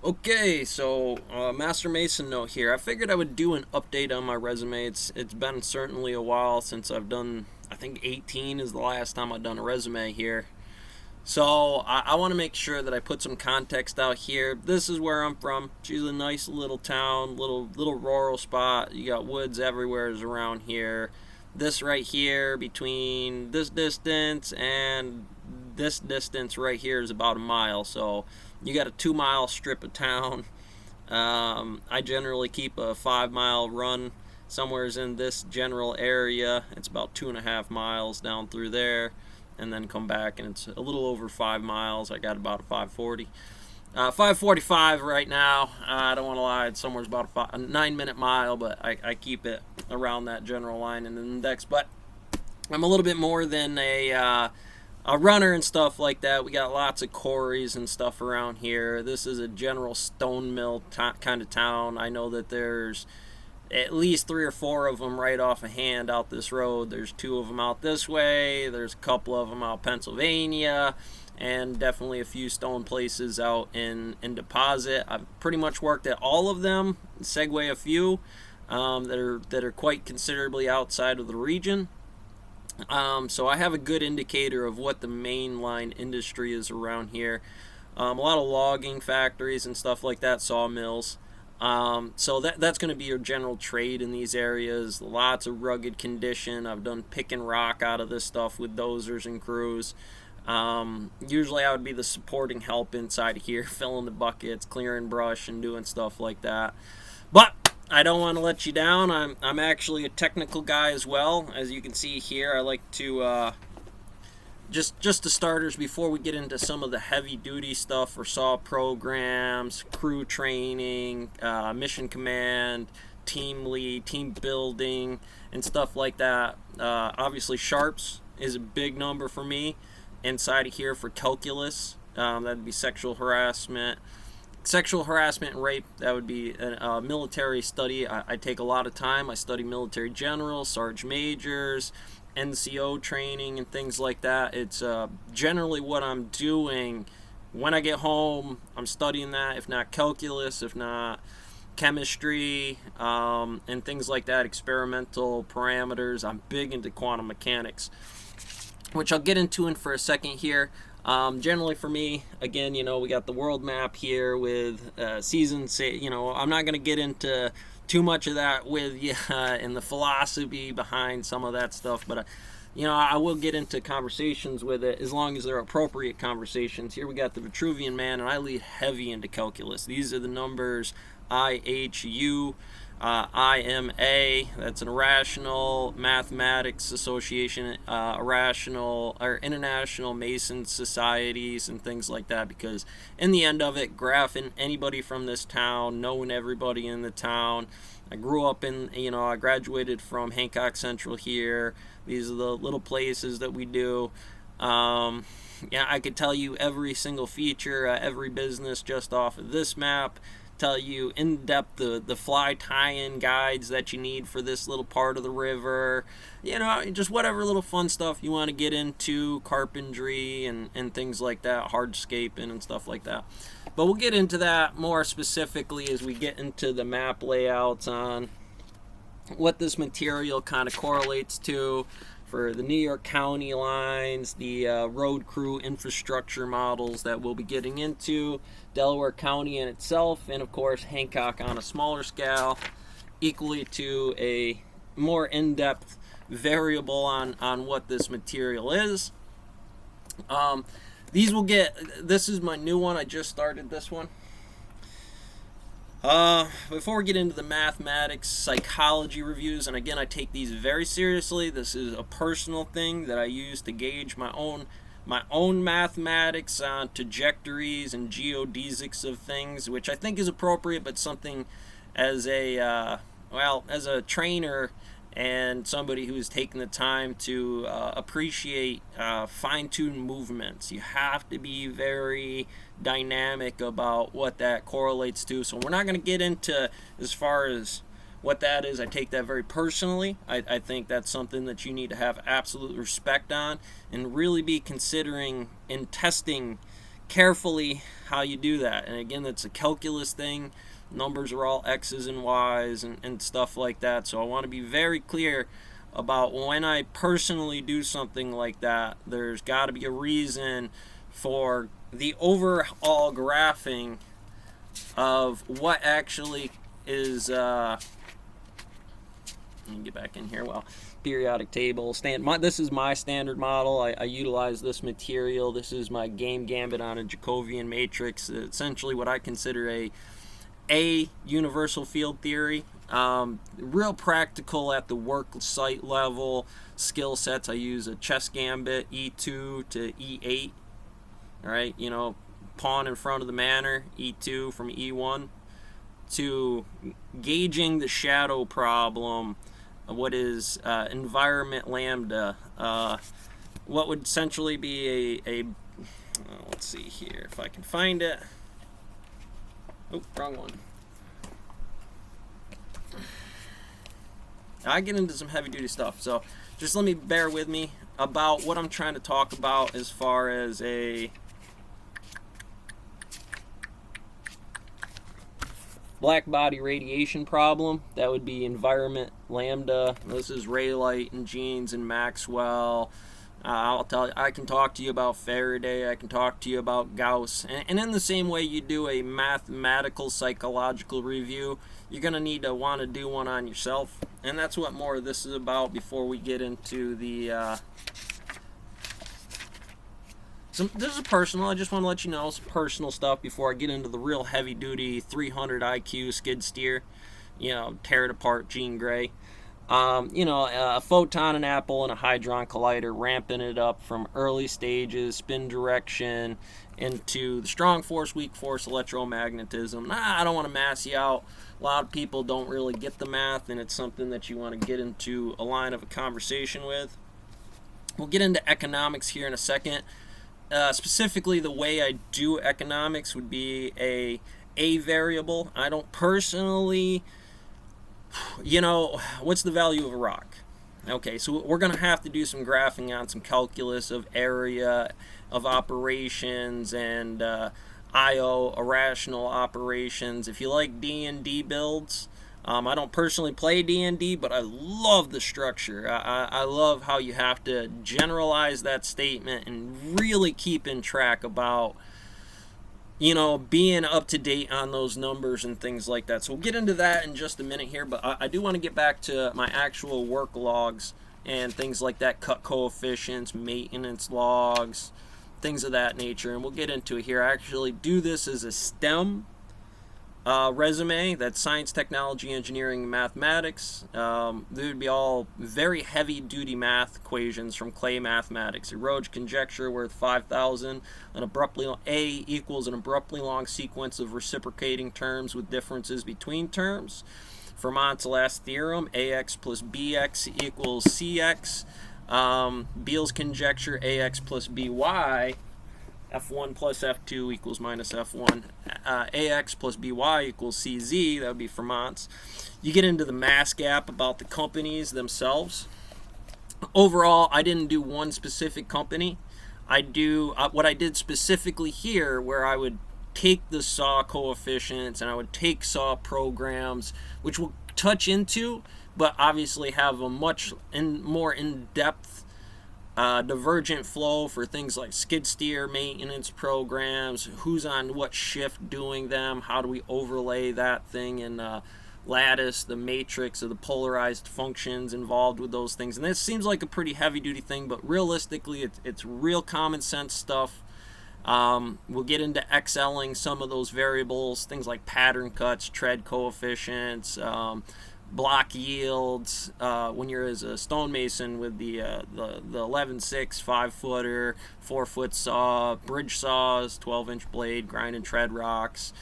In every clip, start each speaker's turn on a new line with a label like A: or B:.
A: Okay, so Master Mason note here. I figured I would do an update on my resume. It's been certainly a while since I've done. I think 18 is the last time I've done a resume here. So I want to make sure that I put some context out here. This is where I'm from. She's a nice little town, little rural spot. You got woods everywhere around here. This right here, between this distance and this distance right here, is about a mile. So you got a 2 mile strip of town. I generally keep a 5 mile run somewheres in this general area. It's about 2.5 miles down through there, and then come back, and it's a little over 5 miles. I got about a 540. 545 right now. I don't want to lie, it's somewhere about a 9 minute mile, but I keep it around that general line in the index. But I'm a little bit more than a runner and stuff like that. We got lots of quarries and stuff around here. This is a general stone mill kind of town. I know that there's at least 3 or 4 of them right off a hand out this road. There's 2 of them out this way. There's a couple of them out Pennsylvania, and definitely a few stone places out in Deposit. I've pretty much worked at all of them. Segue a few that are quite considerably outside of the region. So I have a good indicator of what the mainline industry is around here. A lot of logging factories and stuff like that, sawmills. So that's going to be your general trade in these areas. Lots of rugged condition. I've done pick and rock out of this stuff with dozers and crews. Usually I would be the supporting help inside of here, filling the buckets, clearing brush, and doing stuff like that. But I don't want to let you down. I'm actually a technical guy as well. As you can see here, I like to just the starters before we get into some of the heavy duty stuff for saw programs, crew training, mission command, team lead, team building, and stuff like that. Obviously sharps is a big number for me inside of here for calculus. That'd be sexual harassment and rape. That would be a military study. I take a lot of time. I study military generals, sergeant majors, NCO training, and things like that. It's generally what I'm doing when I get home. I'm studying that, if not calculus, if not chemistry, and things like that, experimental parameters. I'm big into quantum mechanics, which I'll get into in for a second here. Generally for me, again, we got the world map here with seasons. I'm not going to get into too much of that with you and the philosophy behind some of that stuff, but I will get into conversations with it as long as they're appropriate conversations. Here we got the Vitruvian Man, and I lead heavy into calculus. These are the numbers IHU. IMA, that's an Irrational Mathematics Association, irrational or International Mason Societies, and things like that, because in the end of it, graphing anybody from this town, knowing everybody in the town. I grew up I graduated from Hancock Central here. These are the little places that we do. I could tell you every single feature, every business just off of this map. Tell you in depth the fly tie-in guides that you need for this little part of the river, just whatever little fun stuff you want to get into, carpentry and things like that, hardscaping and stuff like that. But we'll get into that more specifically as we get into the map layouts on what this material kind of correlates to for the New York County lines, the road crew infrastructure models that we'll be getting into, Delaware County in itself, and of course Hancock on a smaller scale, equally to a more in-depth variable on what this material is. This is my new one. I just started this one. Before we get into the mathematics, psychology reviews, and again, I take these very seriously. This is a personal thing that I use to gauge my own mathematics on trajectories and geodesics of things, which I think is appropriate, but something as a trainer and somebody who's taken the time to appreciate fine-tuned movements. You have to be very dynamic about what that correlates to. So we're not going to get into as far as what that is. I take that very personally. I think that's something that you need to have absolute respect on and really be considering in testing carefully how you do that. And again, it's a calculus thing. Numbers are all X's and Y's and stuff like that. So I want to be very clear about when I personally do something like that. There's got to be a reason for the overall graphing of what actually is let me get back in here. Well, periodic table this is my standard model. I utilize this material. This is my game gambit on a Jacobian matrix, essentially what I consider a universal field theory. Real practical at the work site level skill sets. I use a chess gambit, E2 to E8. All right, pawn in front of the manor, E2 from E1, to gauging the shadow problem, what is environment lambda, what would essentially be let's see here if I can find it. Oh, wrong one. I get into some heavy duty stuff, so just let me bear with me about what I'm trying to talk about as far as a black body radiation problem. That would be environment lambda. This is Raylight and Jeans and Maxwell. I'll tell you, I can talk to you about Faraday. I can talk to you about Gauss. And in the same way you do a mathematical psychological review, you're going to need to want to do one on yourself. And that's what more of this is about before we get into the this is personal. I just want to let you know some personal stuff before I get into the real heavy-duty 300 IQ skid steer, tear it apart, Jean Grey. A photon, an apple, and a hadron collider, ramping it up from early stages, spin direction, into the strong force, weak force, electromagnetism. I don't want to mass you out. A lot of people don't really get the math, and it's something that you want to get into a line of a conversation with. We'll get into economics here in a second. Specifically, the way I do economics would be a variable. I don't personally, what's the value of a rock? Okay, so we're going to have to do some graphing on some calculus of area, of operations, and I/O, irrational operations. If you like D&D builds, I don't personally play D&D, but I love the structure. I love how you have to generalize that statement and really keep in track about, being up to date on those numbers and things like that. So we'll get into that in just a minute here, but I do want to get back to my actual work logs and things like that, cut coefficients, maintenance logs, things of that nature, and we'll get into it here. I actually do this as a STEM resume. That's science, technology, engineering, and mathematics. They would be all very heavy-duty math equations from Clay Mathematics. Eroge conjecture worth 5,000. A equals an abruptly long sequence of reciprocating terms with differences between terms. Fermat's last theorem, ax plus bx equals cx. Beal's conjecture, ax plus by. F1 plus F2 equals minus F1. AX plus BY equals CZ. That would be Fermat's. You get into the mass gap about the companies themselves. Overall, I didn't do one specific company. I do what I did specifically here, where I would take the SAW coefficients and I would take SAW programs, which we'll touch into, but obviously have a much more in-depth divergent flow for things like skid steer maintenance programs, who's on what shift doing them, how do we overlay that thing in lattice, the matrix of the polarized functions involved with those things. And this seems like a pretty heavy duty thing, but realistically it's real common sense stuff. We'll get into XLing some of those variables, things like pattern cuts, tread coefficients, block yields, when you're as a stonemason with the 11.6 5-footer, 4-foot saw, bridge saws, 12-inch blade, grind and tread rocks,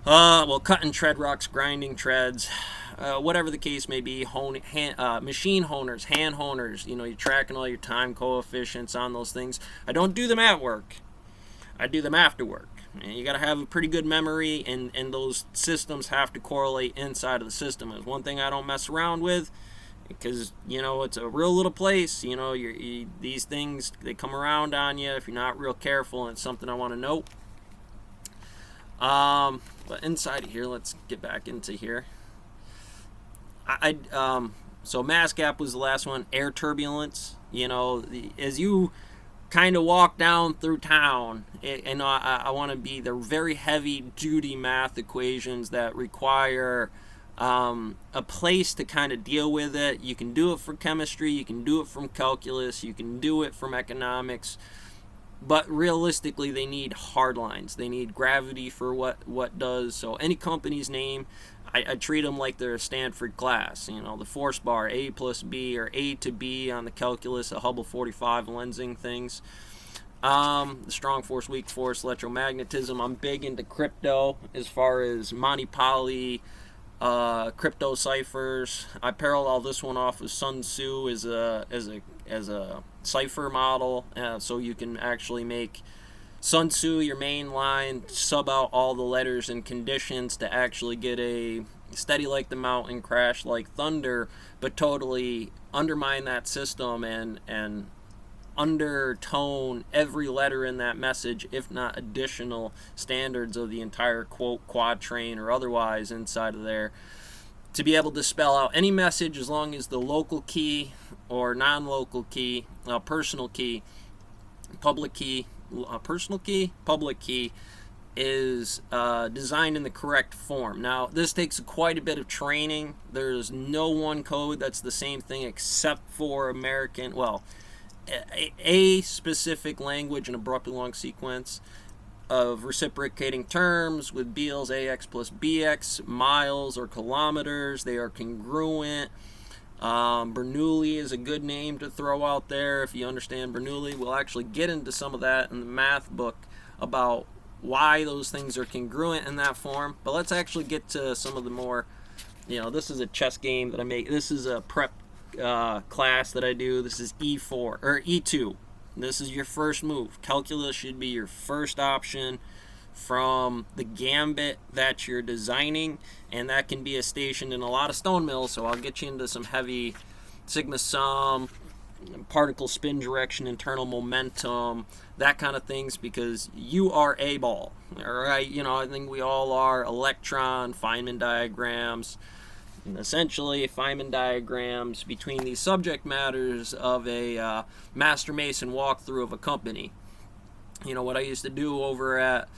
A: cutting tread rocks, grinding treads, whatever the case may be, machine honers, hand honers, you're tracking all your time coefficients on those things. I don't do them at work. I do them after work. And you got to have a pretty good memory, and those systems have to correlate inside of the system. There's one thing I don't mess around with because it's a real little place. These things, they come around on you if you're not real careful, and it's something I want to note. But inside of here, let's get back into here. So mass gap was the last one. Air turbulence. As you kind of walk down through town, and I want to be the very heavy duty math equations that require a place to kind of deal with it. You can do it for chemistry, you can do it from calculus, you can do it from economics, but realistically they need hard lines. They need gravity for what does. So any company's name, I treat them like they're a Stanford class. The force bar, A plus B, or A to B on the calculus, the Hubble 45 lensing things. The strong force, weak force, electromagnetism. I'm big into crypto as far as Monte Poly, crypto ciphers. I parallel this one off of Sun Tzu as a cipher model, so you can actually make Sun Tzu your main line, sub out all the letters and conditions to actually get a steady like the mountain, crash like thunder, but totally undermine that system and undertone every letter in that message, if not additional standards of the entire quote quatrain or otherwise inside of there, to be able to spell out any message as long as the local key or non-local key, personal key, public key, personal key, public key is designed in the correct form. Now, this takes quite a bit of training. There's no one code that's the same thing except for American, a specific language and abruptly long sequence of reciprocating terms with Beals AX plus BX, miles or kilometers. They are congruent. Bernoulli is a good name to throw out there if you understand Bernoulli. We'll actually get into some of that in the math book about why those things are congruent in that form. But let's actually get to some of the more, this is a chess game that I make. This is a prep class that I do. This is E4 or E2. This is your first move. Calculus should be your first option from the gambit that you're designing, and that can be a station in a lot of stone mills. So I'll get you into some heavy sigma sum, particle spin direction, internal momentum, that kind of things, because you are a ball. All right, I think we all are. Electron, Feynman diagrams. And essentially, Feynman diagrams between these subject matters of a Master Mason walkthrough of a company. What I used to do over at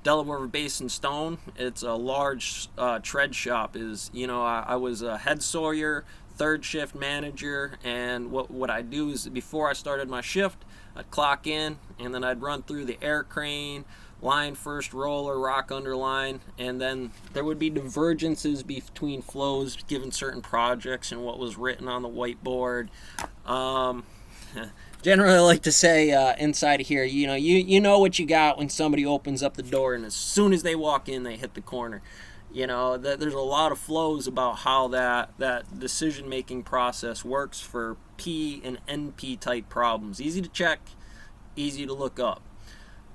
A: Delaware Basin Stone, it's a large tread shop. I was a head sawyer, third shift manager, and what I do is before I started my shift, I'd clock in, and then I'd run through the air crane, line first roller, rock underline, and then there would be divergences between flows given certain projects and what was written on the whiteboard. Generally, I like to say inside of here, you know what you got when somebody opens up the door, and as soon as they walk in, they hit the corner. There's a lot of flows about how that decision-making process works for P and NP type problems. Easy to check, easy to look up.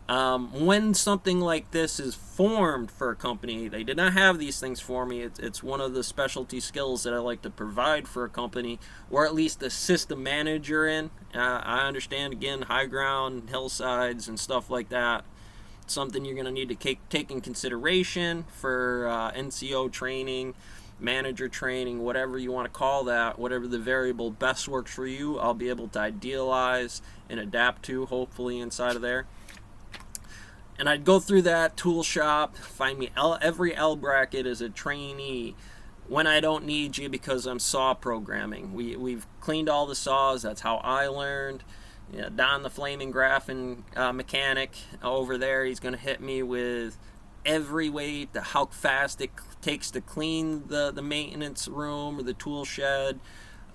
A: When something like this is formed for a company, they did not have these things for me. It's one of the specialty skills that I like to provide for a company, or at least assist the manager in. I understand, again, high ground, hillsides, and stuff like that. It's something you're going to need to take in consideration for NCO training, manager training, whatever you want to call that, whatever the variable best works for you, I'll be able to idealize and adapt to, hopefully, inside of there. And I'd go through that tool shop, find me every L bracket as a trainee when I don't need you because I'm saw programming. We've cleaned all the saws. That's how I learned. Don the Flaming Graphing mechanic over there, he's going to hit me with every way to how fast it takes to clean the maintenance room or the tool shed.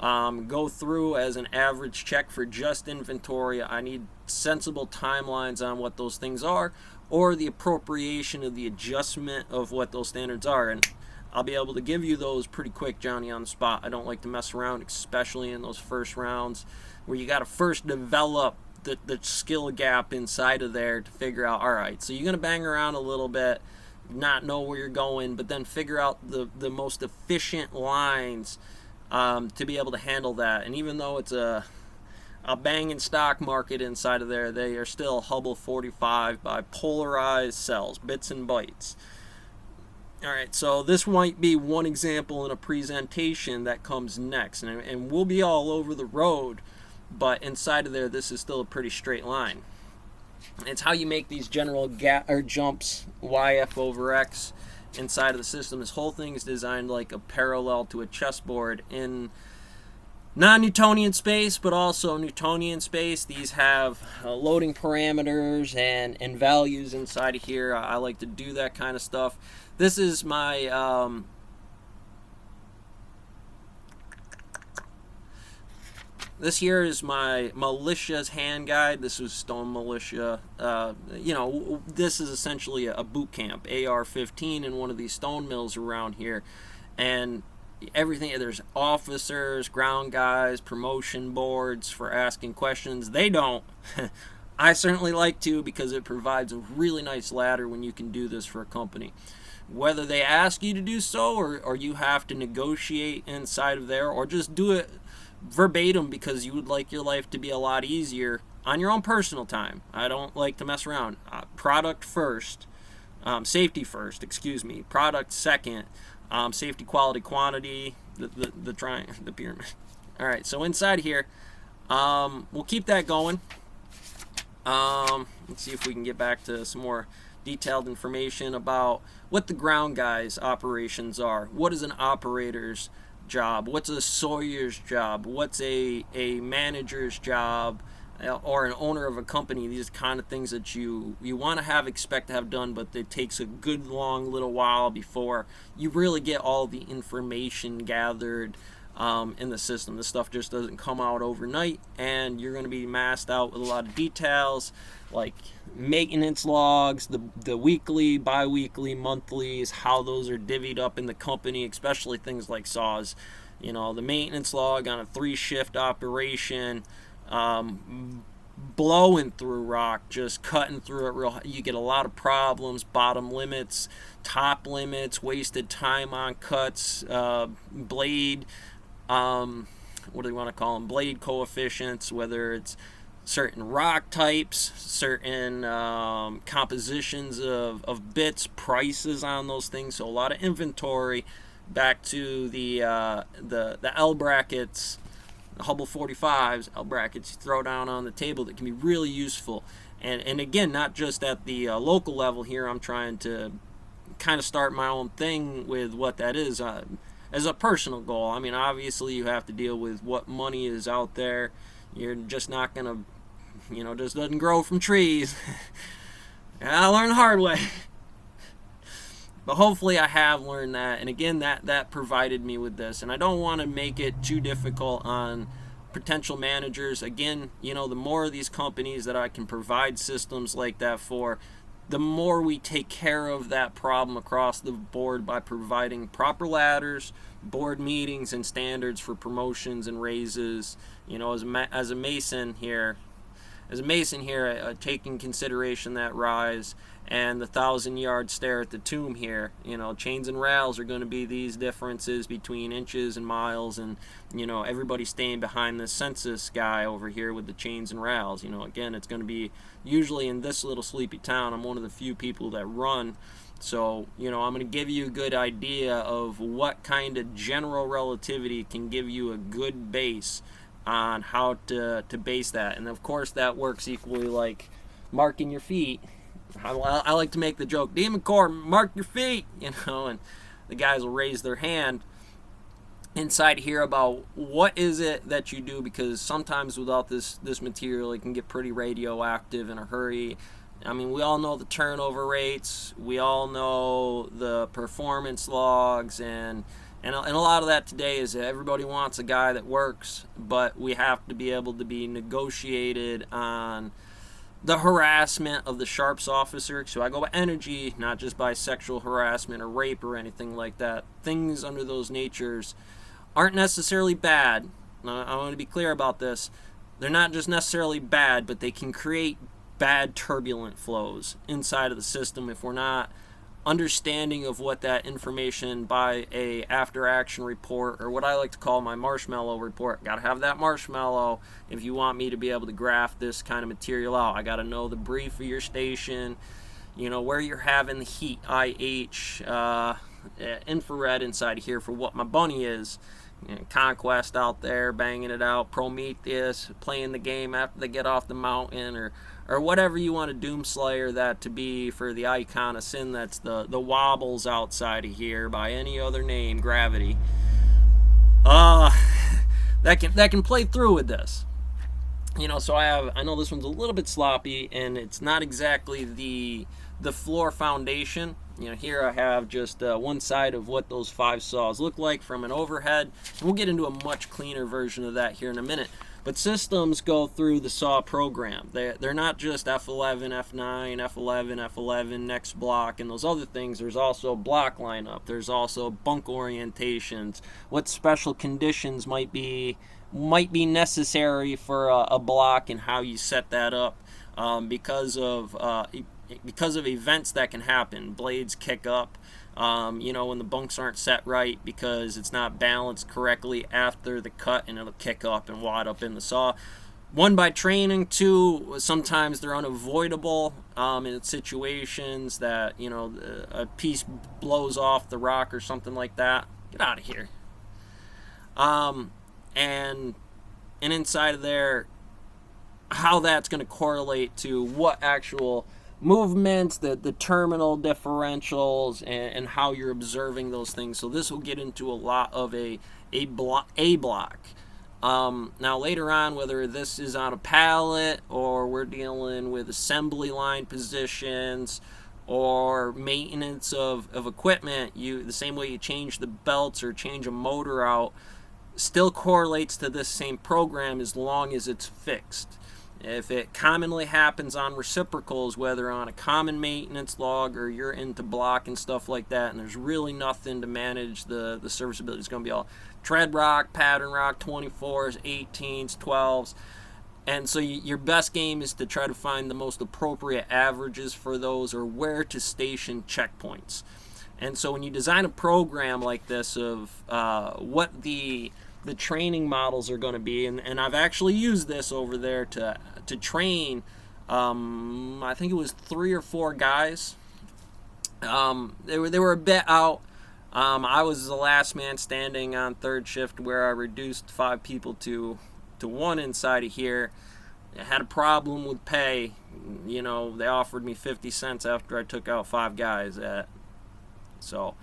A: Go through as an average check for just inventory. I need sensible timelines on what those things are, or the appropriation of the adjustment of what those standards are, and I'll be able to give you those pretty quick, Johnny, on the spot. I don't like to mess around, especially in those first rounds where you got to first develop the skill gap inside of there to figure out, all right, so you're going to bang around a little bit, not know where you're going, but then figure out the most efficient lines to be able to handle that. And even though it's a banging stock market inside of there, they are still Hubble 45 by polarized cells, bits and bytes. Alright, so this might be one example in a presentation that comes next, and we'll be all over the road, but inside of there, this is still a pretty straight line. It's how you make these general jumps, YF over X, inside of the system. This whole thing is designed like a parallel to a chessboard in non-Newtonian space, but also Newtonian space. These have loading parameters and values inside of here. I like to do that kind of stuff. This is my this here is my militia's hand guide. This was Stone Militia. This is essentially a boot camp, AR-15 in one of these stone mills around here, and everything. There's officers, ground guys, promotion boards for asking questions. They don't. I certainly like to, because it provides a really nice ladder when you can do this for a company. Whether they ask you to do so, or you have to negotiate inside of there, or just do it verbatim because you would like your life to be a lot easier on your own personal time. I don't like to mess around. Product first, safety first, product second, safety, quality, quantity, the pyramid. All right, so inside here, we'll keep that going. Let's see if we can get back to some more detailed information about what the ground guys' operations are. What is an operator's job? What's a sawyer's job? What's a manager's job, or an owner of a company? These kind of things that you want to expect to have done, but it takes a good long little while before you really get all the information gathered in the system. This stuff just doesn't come out overnight, and you're going to be masked out with a lot of details like maintenance logs, the weekly, bi-weekly, monthlies, how those are divvied up in the company, especially things like saws. The maintenance log on a 3-shift operation, blowing through rock, just cutting through it you get a lot of problems, bottom limits, top limits, wasted time on cuts, blade, what do you want to call them, blade coefficients, whether it's certain rock types, certain compositions of bits, prices on those things. So a lot of inventory. Back to the L brackets, the Hubble 45s, L brackets you throw down on the table that can be really useful. And again, not just at the local level here. I'm trying to kind of start my own thing with what that is as a personal goal. I mean, obviously you have to deal with what money is out there. You're just not going to, just doesn't grow from trees. I learned the hard way. But hopefully I have learned that. And again, that provided me with this. And I don't want to make it too difficult on potential managers. Again, the more of these companies that I can provide systems like that for, the more we take care of that problem across the board by providing proper ladders, board meetings, and standards for promotions and raises. As a mason here, taking consideration that rise and the 1,000-yard stare at the tomb here. Chains and rails are going to be these differences between inches and miles, and everybody staying behind the census guy over here with the chains and rails. Again, it's going to be usually in this little sleepy town. I'm one of the few people that run, so I'm going to give you a good idea of what kind of general relativity can give you a good base on how to base that. And of course that works equally like marking your feet. I like to make the joke, Demon Core, mark your feet, and the guys will raise their hand inside here about what is it that you do, because sometimes without this material it can get pretty radioactive in a hurry. I mean, we all know the turnover rates, we all know the performance logs, and a lot of that today is that everybody wants a guy that works, but we have to be able to be negotiated on the harassment of the sharps officer. So I go by energy, not just by sexual harassment or rape or anything like that. Things under those natures aren't necessarily bad. I want to be clear about this. They're not just necessarily bad, but they can create bad turbulent flows inside of the system if we're not understanding of what that information by a after action report, or what I like to call my marshmallow report. Got to have that marshmallow if you want me to be able to graph this kind of material out. I got to know the brief of your station, where you're having the heat, IH, infrared inside of here for what my bunny is. Conquest out there banging it out, Prometheus playing the game after they get off the mountain, or whatever you want to Doomslayer that to be for the icon of sin that's the wobbles outside of here by any other name, Gravity. That can play through with this. So I know this one's a little bit sloppy, and it's not exactly the floor foundation. Here I have just one side of what those 5 saws look like from an overhead, and we'll get into a much cleaner version of that here in a minute. But systems go through the saw program. They're not just F11, F9, F11, F11, next block, and those other things. There's also block lineup. There's also bunk orientations. What special conditions might be necessary for a block, and how you set that up because of events that can happen. Blades kick up, when the bunks aren't set right because it's not balanced correctly after the cut, and it'll kick up and wad up in the saw. 1, by training. 2, sometimes they're unavoidable in situations that, a piece blows off the rock or something like that. Get out of here. And inside of there, how that's going to correlate to what actual movements, the terminal differentials, and how you're observing those things. So this will get into a lot of a block. Now later on, whether this is on a pallet or we're dealing with assembly line positions or maintenance of equipment, the same way you change the belts or change a motor out still correlates to this same program as long as it's fixed. If it commonly happens on reciprocals, whether on a common maintenance log or you're into block and stuff like that, and there's really nothing to manage the serviceability, it's going to be all tread rock, pattern rock, 24s, 18s, 12s. And so your best game is to try to find the most appropriate averages for those, or where to station checkpoints. And so when you design a program like this of what the training models are going to be, and I've actually used this over there to train, I think it was 3 or 4 guys. They were a bit out. I was the last man standing on third shift, where I reduced 5 people to 1 inside of here. I had a problem with pay. They offered me 50 cents after I took out 5 guys. So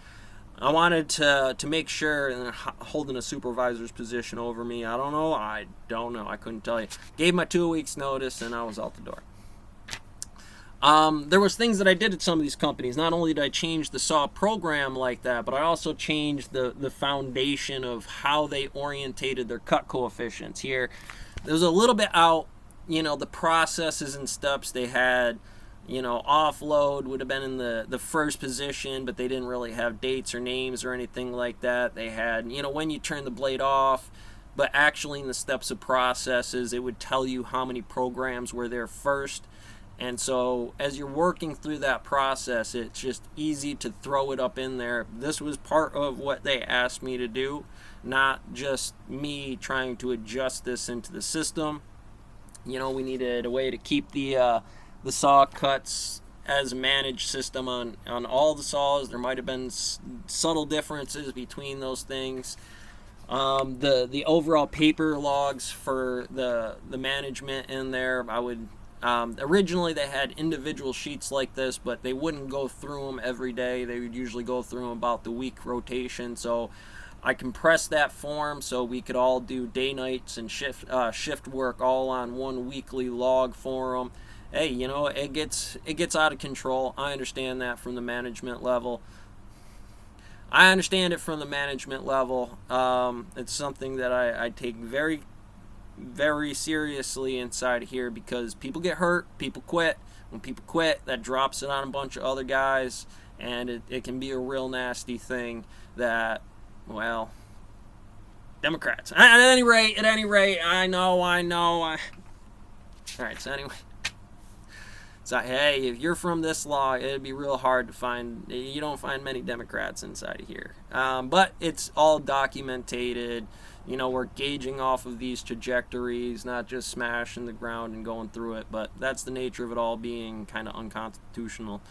A: I wanted to make sure, and holding a supervisor's position over me, I don't know, I couldn't tell you. Gave my 2 weeks notice, and I was out the door. There was things that I did at some of these companies. Not only did I change the saw program like that, but I also changed the foundation of how they orientated their cut coefficients. Here, there was a little bit out, the processes and steps they had. Offload would have been in the first position, but they didn't really have dates or names or anything like that. They had, when you turn the blade off, but actually in the steps of processes, it would tell you how many programs were there first. And so as you're working through that process, it's just easy to throw it up in there. This was part of what they asked me to do, not just me trying to adjust this into the system. We needed a way to keep the saw cuts as a managed system on all the saws. There might have been subtle differences between those things. The overall paper logs for the management in there, I would originally they had individual sheets like this, but they wouldn't go through them every day. They would usually go through them about the week rotation. So I compressed that form so we could all do day, nights, and shift work all on one weekly log form. Hey, it gets out of control. I understand that from the management level. It's something that I take very, very seriously inside here, because people get hurt, people quit. When people quit, that drops it on a bunch of other guys, and it can be a real nasty thing that, well, Democrats. At any rate, I know. All right, so anyway. So, hey, if you're from this log, it'd be real hard to find. You don't find many Democrats inside of here. But it's all documented. We're gauging off of these trajectories, not just smashing the ground and going through it. But that's the nature of it all being kind of unconstitutional.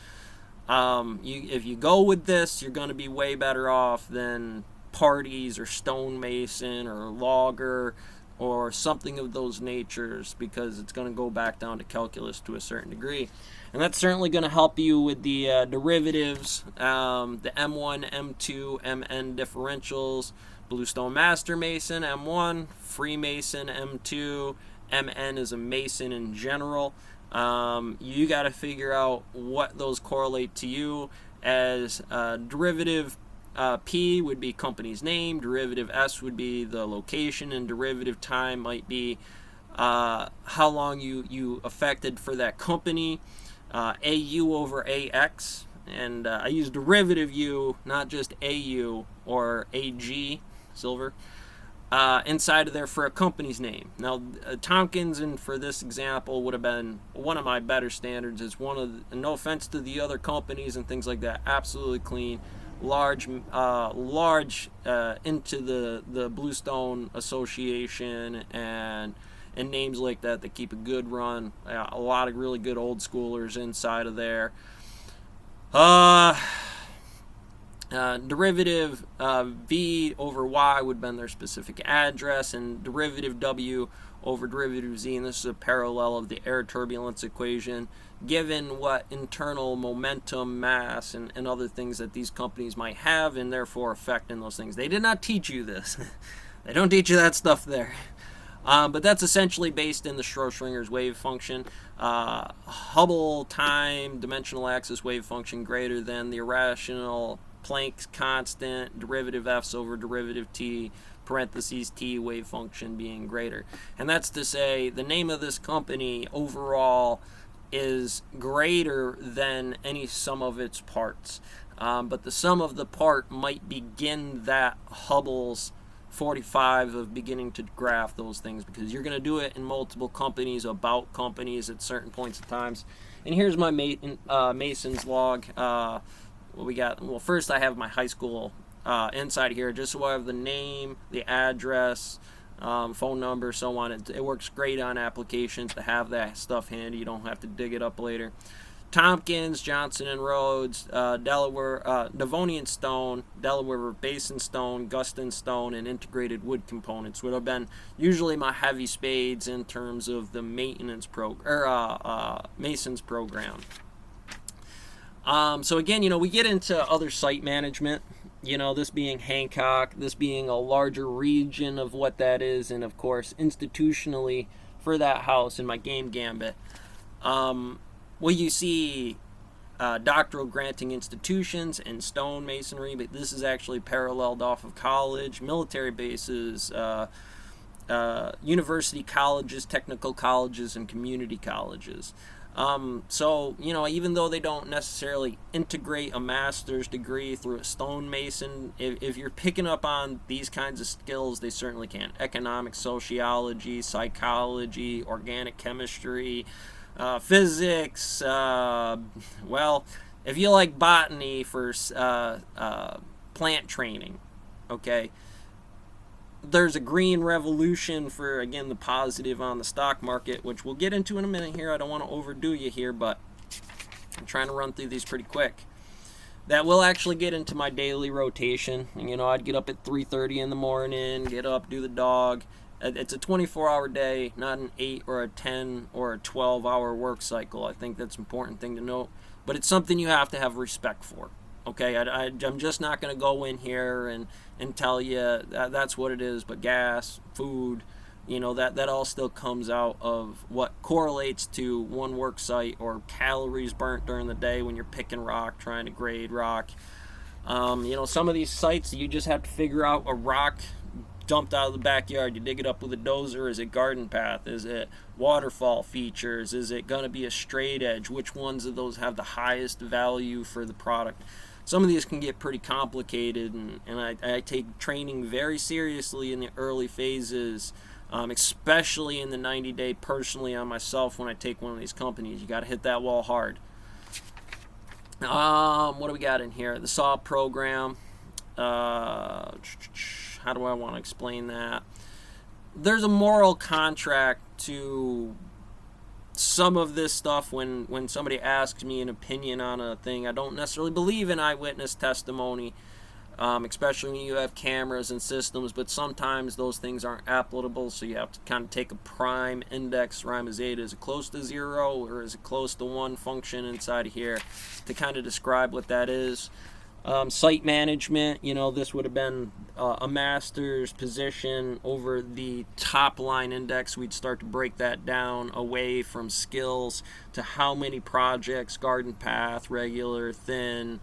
A: If you go with this, you're going to be way better off than parties or stonemason or logger or something of those natures, because it's going to go back down to calculus to a certain degree. And that's certainly going to help you with the derivatives, the M1, M2, Mn differentials, Bluestone Master Mason, M1, Freemason, M2, Mn is a Mason in general. You got to figure out what those correlate to you as. Derivative P would be company's name, derivative S would be the location, and derivative time might be how long you affected for that company. AU over AX, and I use derivative U, not just AU or AG, silver, inside of there for a company's name. Now, Tompkins, and for this example, would have been one of my better standards. It's one of the, no offense to the other companies and things like that, absolutely clean. Large into the Bluestone Association and names like that keep a good run. A lot of really good old schoolers inside of there. Derivative V over Y would have been their specific address, and derivative W over derivative Z, and this is a parallel of the air turbulence equation, given what internal momentum, mass, and other things that these companies might have, and therefore affecting those things. They did not teach you this. They don't teach you that stuff there. But that's essentially based in the Schrodinger's wave function. Hubble time dimensional axis wave function greater than the irrational Planck's constant, derivative F's over derivative T, parentheses T wave function being greater. And that's to say the name of this company overall is greater than any sum of its parts. But the sum of the part might begin that Hubble's 45 of beginning to graph those things, because you're going to do it in multiple companies, about companies at certain points of times. And here's my Mason's log. What we got? Well, first I have my high school inside here, just so I have the name, the address, phone number, so on. It works great on applications to have that stuff handy. You don't have to dig it up later. Tompkins, Johnson and Rhodes, Delaware, Devonian stone, Delaware Basin stone, Guston stone, and integrated wood components would have been usually my heavy spades in terms of the maintenance Mason's program. So again, we get into other site management, this being Hancock, this being a larger region of what that is, and of course institutionally for that house in my game gambit. Well, you see doctoral granting institutions and stonemasonry, but this is actually paralleled off of college, military bases, university colleges, technical colleges, and community colleges. So, even though they don't necessarily integrate a master's degree through a stonemason, if you're picking up on these kinds of skills, they certainly can. Economics, sociology, psychology, organic chemistry, physics, if you like botany for plant training, okay, there's a green revolution for, again, the positive on the stock market, which we'll get into in a minute here. I don't want to overdo you here, but I'm trying to run through these pretty quick. That will actually get into my daily rotation. I'd get up at 3:30 in the morning, get up, do the dog. It's a 24-hour day, not an 8 or a 10 or a 12-hour work cycle. I think that's an important thing to note. But it's something you have to have respect for. Okay, I'm just not going to go in here and tell you that's what it is, but gas, food, that all still comes out of what correlates to one work site or calories burnt during the day when you're picking rock, trying to grade rock. Some of these sites, you just have to figure out a rock dumped out of the backyard. You dig it up with a dozer. Is it garden path? Is it waterfall features? Is it going to be a straight edge? Which ones of those have the highest value for the product? Some of these can get pretty complicated, and I take training very seriously in the early phases especially in the 90-day personally on myself when I take one of these companies. You got to hit that wall hard. What do we got in here? The SAW program. How do I want to explain that? There's a moral contract to some of this stuff. When somebody asks me an opinion on a thing, I don't necessarily believe in eyewitness testimony, especially when you have cameras and systems, but sometimes those things aren't applicable, so you have to kind of take a prime index rhyme zeta. Is it close to 0 or is it close to 1 function inside of here to kind of describe what that is. Site management, this would have been a master's position over the top line index. We'd start to break that down away from skills to how many projects, garden path, regular, thin,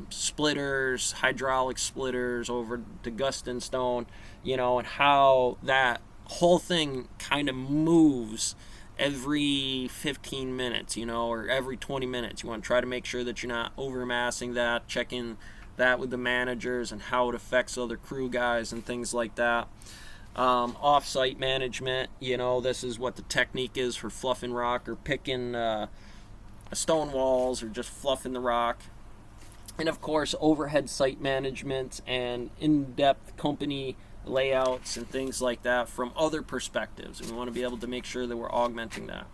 A: splitters, hydraulic splitters over to Guston Stone, and how that whole thing kind of moves every 15 minutes, or every 20 minutes. You want to try to make sure that you're not overmassing that, checking that with the managers and how it affects other crew guys and things like that. Off-site management, this is what the technique is for fluffing rock or picking stone walls or just fluffing the rock. And of course, overhead site management and in-depth company layouts and things like that from other perspectives, and we want to be able to make sure that we're augmenting that.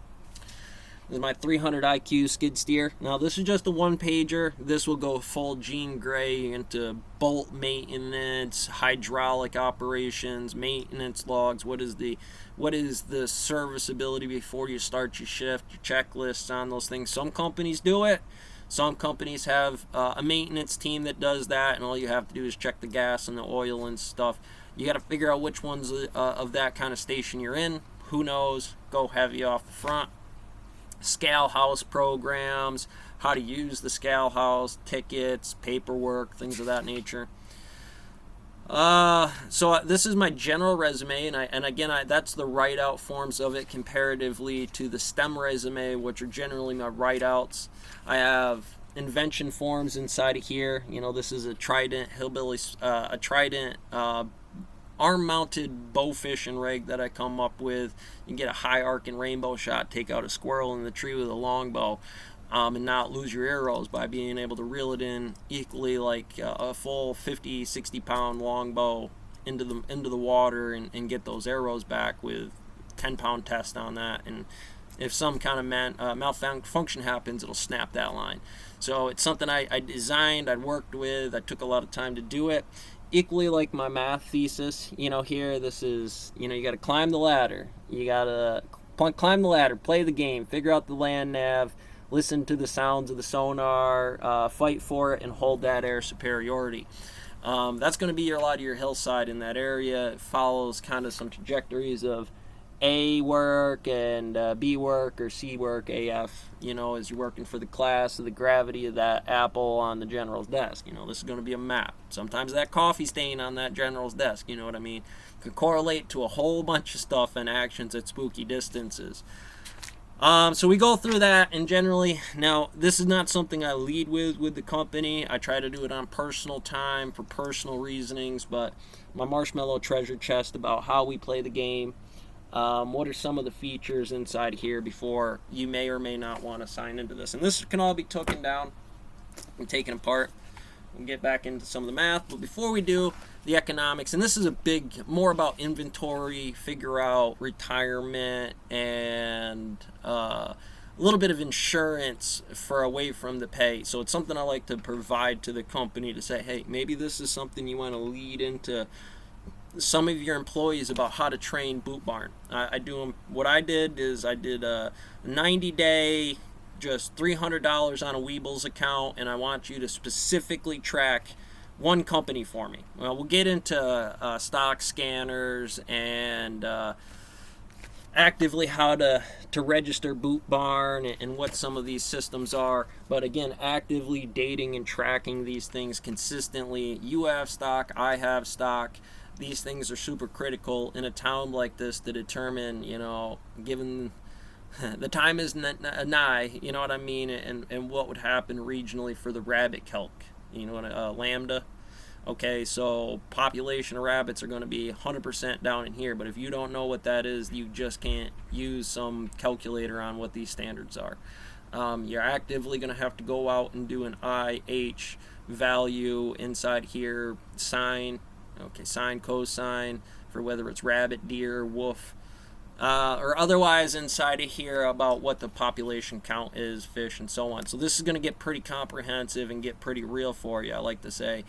A: This is my 300 IQ skid steer. Now this is just a one-pager. This will go full Gene Gray into bolt maintenance, hydraulic operations, maintenance logs. What is the serviceability before you start your shift, your checklists on those things. Some companies do it. Some companies have a maintenance team that does that, and all you have to do is check the gas and the oil and stuff. You got to figure out which ones of that kind of station you're in. Who knows? Go heavy off the front. Scale house programs, how to use the scale house, tickets, paperwork, things of that nature. So this is my general resume, and again, that's the write-out forms of it comparatively to the STEM resume, which are generally my write-outs. I have invention forms inside of here. This is a Trident Hillbilly, arm-mounted bow fishing rig that I come up with. You can get a high arc and rainbow shot, take out a squirrel in the tree with a longbow, and not lose your arrows by being able to reel it in equally like a full 50, 60 pound longbow into the water and get those arrows back with 10-pound test on that. And if some kind of malfunction happens, it'll snap that line. So it's something I designed, I worked with, I took a lot of time to do it. Equally like my math thesis, here, this is, you got to climb the ladder. You got to climb the ladder, play the game, figure out the land nav, listen to the sounds of the sonar, fight for it, and hold that air superiority. That's going to be a lot of your hillside in that area. It follows kind of some trajectories of A work and B work or C work, AF, as you're working for the class, of the gravity of that apple on the general's desk. This is going to be a map. Sometimes that coffee stain on that general's desk, you know what I mean, could correlate to a whole bunch of stuff and actions at spooky distances. So we go through that, and generally, now this is not something I lead with the company. I try to do it on personal time for personal reasonings, but my marshmallow treasure chest about how we play the game. What are some of the features inside here before you may or may not want to sign into this? And this can all be taken down and taken apart. We'll get back into some of the math, but before we do, the economics, and this is more about inventory, figure out retirement, and a little bit of insurance for away from the pay. So it's something I like to provide to the company to say, hey, maybe this is something you want to lead into some of your employees about how to train Boot Barn. What I did is I did a 90-day, just $300 on a Weebles account, and I want you to specifically track one company for me. Well, we'll get into stock scanners and actively how to register Boot Barn and what some of these systems are. But again, actively dating and tracking these things consistently. You have stock, I have stock. These things are super critical in a town like this to determine, given the time is nigh, you know what I mean, and what would happen regionally for the rabbit kelp, lambda. Okay, so population of rabbits are going to be 100% down in here, but if you don't know what that is, you just can't use some calculator on what these standards are. You're actively going to have to go out and do an IH value inside here, sine, okay, sine, cosine, for whether it's rabbit, deer, wolf, or otherwise inside of here about what the population count is, fish, and so on. So this is going to get pretty comprehensive and get pretty real for you, I like to say.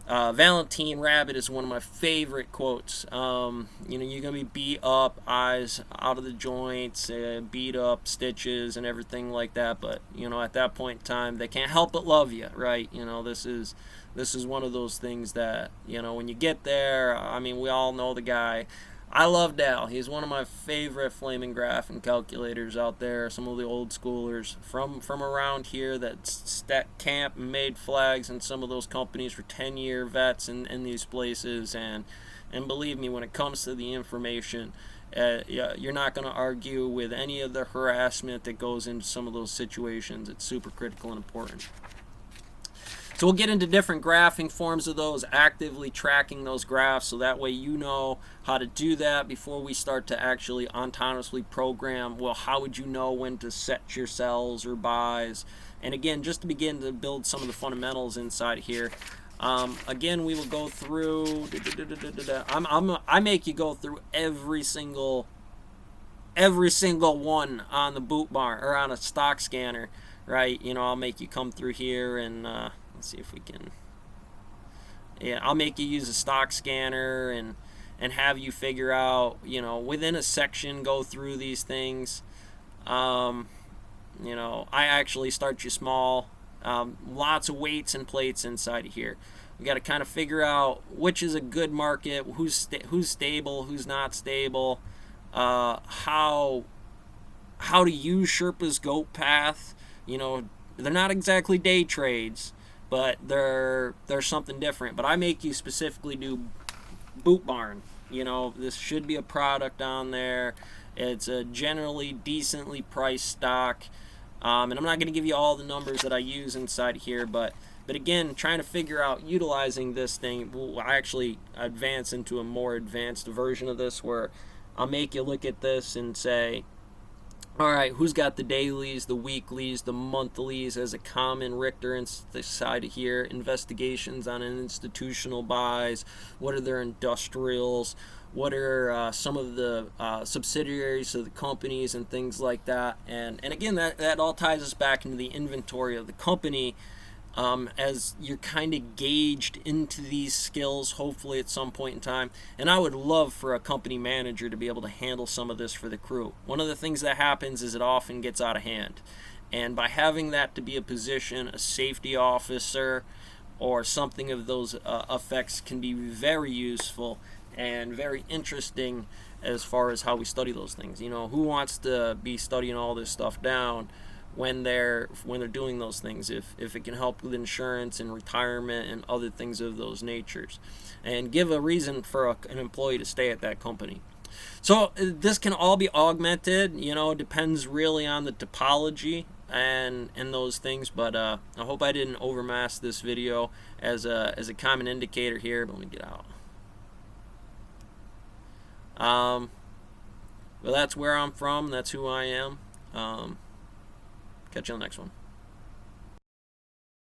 A: Valentine Rabbit is one of my favorite quotes. You're going to be beat up, eyes out of the joints, beat up, stitches, and everything like that. But, at that point in time, they can't help but love you, right? This is one of those things that, when you get there, I mean, we all know the guy. I love Dal. He's one of my favorite flaming graph and calculators out there. Some of the old schoolers from around here that stat camp and made flags, and some of those companies were 10-year vets in these places. And believe me, when it comes to the information, you're not going to argue with any of the harassment that goes into some of those situations. It's super critical and important. So we'll get into different graphing forms of those, actively tracking those graphs, so that way you know how to do that before we start to actually autonomously program. Well, how would you know when to set your sells or buys? And again, just to begin to build some of the fundamentals inside here. Again, we will go through. I make you go through every single one on the boot bar or on a stock scanner, right? I'll make you come through here and let's see if we can. Yeah, I'll make you use a stock scanner and have you figure out, within a section, go through these things. I actually start you small. Lots of weights and plates inside of here. We got to kind of figure out which is a good market, who's stable, who's not stable, how to use Sherpa's goat path. They're not exactly day trades, but they're something different. But I make you specifically do Boot Barn. This should be a product on there. It's a generally decently priced stock. And I'm not going to give you all the numbers that I use inside here, but again, trying to figure out utilizing this thing, I actually advance into a more advanced version of this where I'll make you look at this and say, all right, who's got the dailies, the weeklies, the monthlies as a common Richter inside of here, investigations on an institutional buys, what are their industrials, what are some of the subsidiaries of the companies and things like that. And again, that all ties us back into the inventory of the company as you're kind of gauged into these skills, hopefully at some point in time. And I would love for a company manager to be able to handle some of this for the crew. One of the things that happens is it often gets out of hand. And by having that to be a position, a safety officer or something of those effects can be very useful and very interesting as far as how we study those things. Who wants to be studying all this stuff down when they're doing those things, if it can help with insurance and retirement and other things of those natures, and give a reason for an employee to stay at that company. So this can all be augmented. It depends really on the topology and those things, but I hope I didn't overmask this video as a common indicator here. But let me get out. Well, that's where I'm from. That's who I am. Catch you on the next one.